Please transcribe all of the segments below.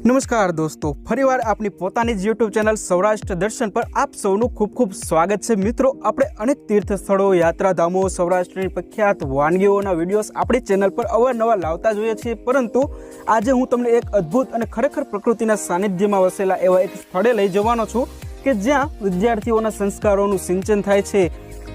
નમસ્કાર દોસ્તો, ફરીવાર આપણી પોતાની જ યુટ્યુબ ચેનલ સૌરાષ્ટ્ર દર્શન પર આપ સૌનું ખૂબ ખૂબ સ્વાગત છે। મિત્રો, આપણે અનેક તીર્થ સ્થળો, યાત્રાધામો, સૌરાષ્ટ્રની પ્રખ્યાત વાનગીઓના વિડીયોઝ આપણી ચેનલ પર અવારનવાર લાવતા જોઈએ છીએ, પરંતુ આજે હું તમને એક અદ્ભુત અને ખરેખર પ્રકૃતિના સાનિધ્યમાં વસેલા એવા એક સ્થળે લઈ જવાનો છું કે જ્યાં વિદ્યાર્થીઓના સંસ્કારોનું સિંચન થાય છે,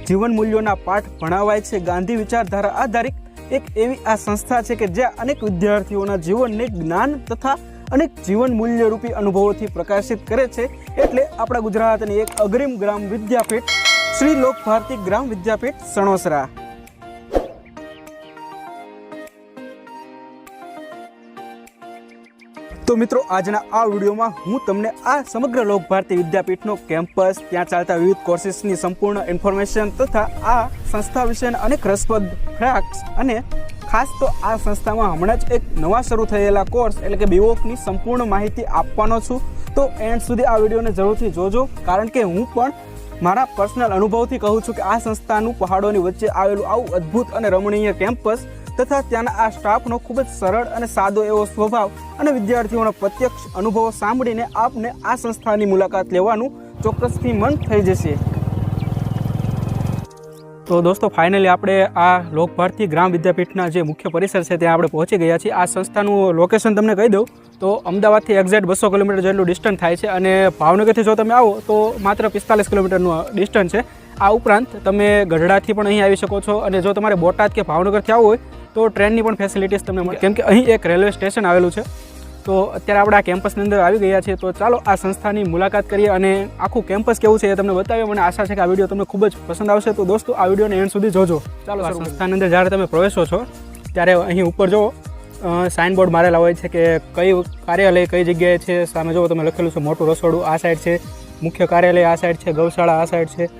જીવન મૂલ્યોના પાઠ ભણાવાય છે। ગાંધી વિચારધારા આધારિત એક એવી આ સંસ્થા છે કે જ્યાં અનેક વિદ્યાર્થીઓના જીવનને જ્ઞાન તથા અનેક જીવન મૂલ્યરૂપી અનુભવોથી પ્રકાશિત કરે છે। એટલે આપણા ગુજરાતની એક અગ્રીમ ગ્રામ વિદ્યાપીઠ શ્રી લોક ભારતી ગ્રામ વિદ્યાપીઠ સણોસરા। તો મિત્રો, આજના આ વિડીયોમાં હું તમને આ સમગ્ર લોક ભારતી વિદ્યાપીઠનો કેમ્પસ, ત્યાં ચાલતા વિવિધ કોર્સીસની સંપૂર્ણ ઇન્ફોર્મેશન તથા આ સંસ્થા વિશેના અનેક રસપ્રદ ફેક્ટ્સ અને ખાસ તો આ સંસ્થામાં હમણાં જ એક નવા શરૂ થયેલા કોર્સ એટલે કે બીવોકની સંપૂર્ણ માહિતી આપવાનો છું। તો એન્ડ સુધી આ વિડીયોને જરૂરથી જોજો, કારણ કે હું પણ મારા પર્સનલ અનુભવથી કહું છું કે આ સંસ્થાનું પહાડોની વચ્ચે આવેલું આવું અદ્ભુત અને રમણીય કેમ્પસ તથા ત્યાંના આ સ્ટાફનો ખૂબ જ સરળ અને સાદો એવો સ્વભાવ અને વિદ્યાર્થીઓના પ્રત્યક્ષ અનુભવો સાંભળીને આપને આ સંસ્થાની મુલાકાત લેવાનું ચોક્કસથી મન થઈ જશે। તો દોસ્તો, ફાઇનલી આપણે આ લોક ભારતી ગ્રામ વિદ્યાપીઠના જે મુખ્ય પરિસર છે ત્યાં આપણે પહોંચી ગયા છીએ। આ સંસ્થાનું લોકેશન તમને કહી દઉં તો અમદાવાદથી એક્ઝેક્ટ 200 કિલોમીટર જેટલું ડિસ્ટન્સ થાય છે અને ભાવનગરથી જો તમે આવો તો માત્ર 45 કિલોમીટરનું ડિસ્ટન્સ છે। આ ઉપરાંત તમે ગઢડાથી પણ અહીં આવી શકો છો અને જો તમારે બોટાદ કે ભાવનગરથી આવવું હોય તો ટ્રેનની પણ ફેસિલિટીઝ તમને મળે, કેમ કે અહીં એક રેલવે સ્ટેશન આવેલું છે। તો અત્યારે આપણે આ કેમ્પસની અંદર આવી ગયા છીએ, તો ચાલો આ સંસ્થાની મુલાકાત કરીએ અને આખું કેમ્પસ કેવું છે એ તમને બતાવીએ। મને આશા છે કે આ વિડીયો તમને ખૂબ જ પસંદ આવશે, તો દોસ્તો આ વિડીયોને એન્ડ સુધી જોજો। ચાલો, આ સંસ્થાની અંદર જ્યારે તમે પ્રવેશો છો ત્યારે અહીં ઉપર જુઓ સાઇનબોર્ડ મારેલા હોય છે કે કઈ કાર્યાલય કઈ જગ્યાએ છે। સામે જુઓ તમે લખેલું છે મોટું રસોડું આ સાઈડ છે, મુખ્ય કાર્યાલય આ સાઈડ છે, ગૌશાળા આ સાઈડ છે,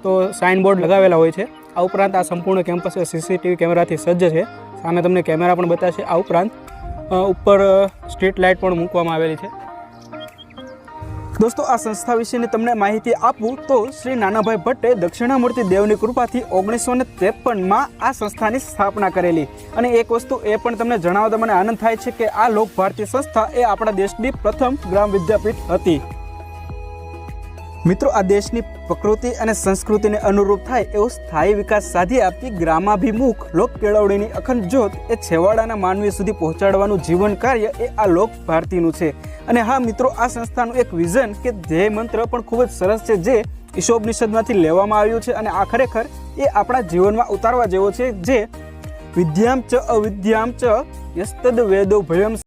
તો સાઇનબોર્ડ લગાવેલા હોય છે। આ ઉપરાંત આ સંપૂર્ણ કેમ્પસ સીસીટીવી કેમેરાથી સજ્જ છે, સામે તમને કેમેરા પણ બતાવશે। આ ઉપરાંત ઉપર સ્ટ્રીટ લાઇટ પણ મૂકવામાં આવેલી છે। દોસ્તો, આ સંસ્થા વિશેની તમને માહિતી આપું તો શ્રી નાનાભાઈ ભટ્ટે દક્ષિણામૂર્તિ દેવની કૃપાથી 1953માં આ સંસ્થાની સ્થાપના કરેલી। અને એક વસ્તુ એ પણ તમને જણાવતા મને આનંદ થાય છે કે આ લોક ભારતી સંસ્થા એ આપણા દેશની પ્રથમ ગ્રામ વિદ્યાપીઠ હતી। મિત્રો, આ દેશની પ્રકૃતિ અને સંસ્કૃતિને અનુરૂપ થાય એવો સ્થાયી વિકાસ સાધી આપતી ગ્રામાભિમુખ લોક કેળવણીની અખંડ જ્યોત એ છેવાડાના માનવી સુધી પહોંચાડવાનું જીવન કાર્ય એ આ લોક ભારતીનું છે। અને હા મિત્રો, આ સંસ્થાનું એક વિઝન કે ધ્યેય મંત્ર પણ ખૂબ જ સરસ છે, જે ઈશોપનિષદમાંથી લેવામાં આવ્યું છે અને આ ખરેખર એ આપણા જીવનમાં ઉતારવા જેવો છે, જે વિદ્યામ ચ અવિદ્યામ ચ યસ્તદ વેદો ભયમ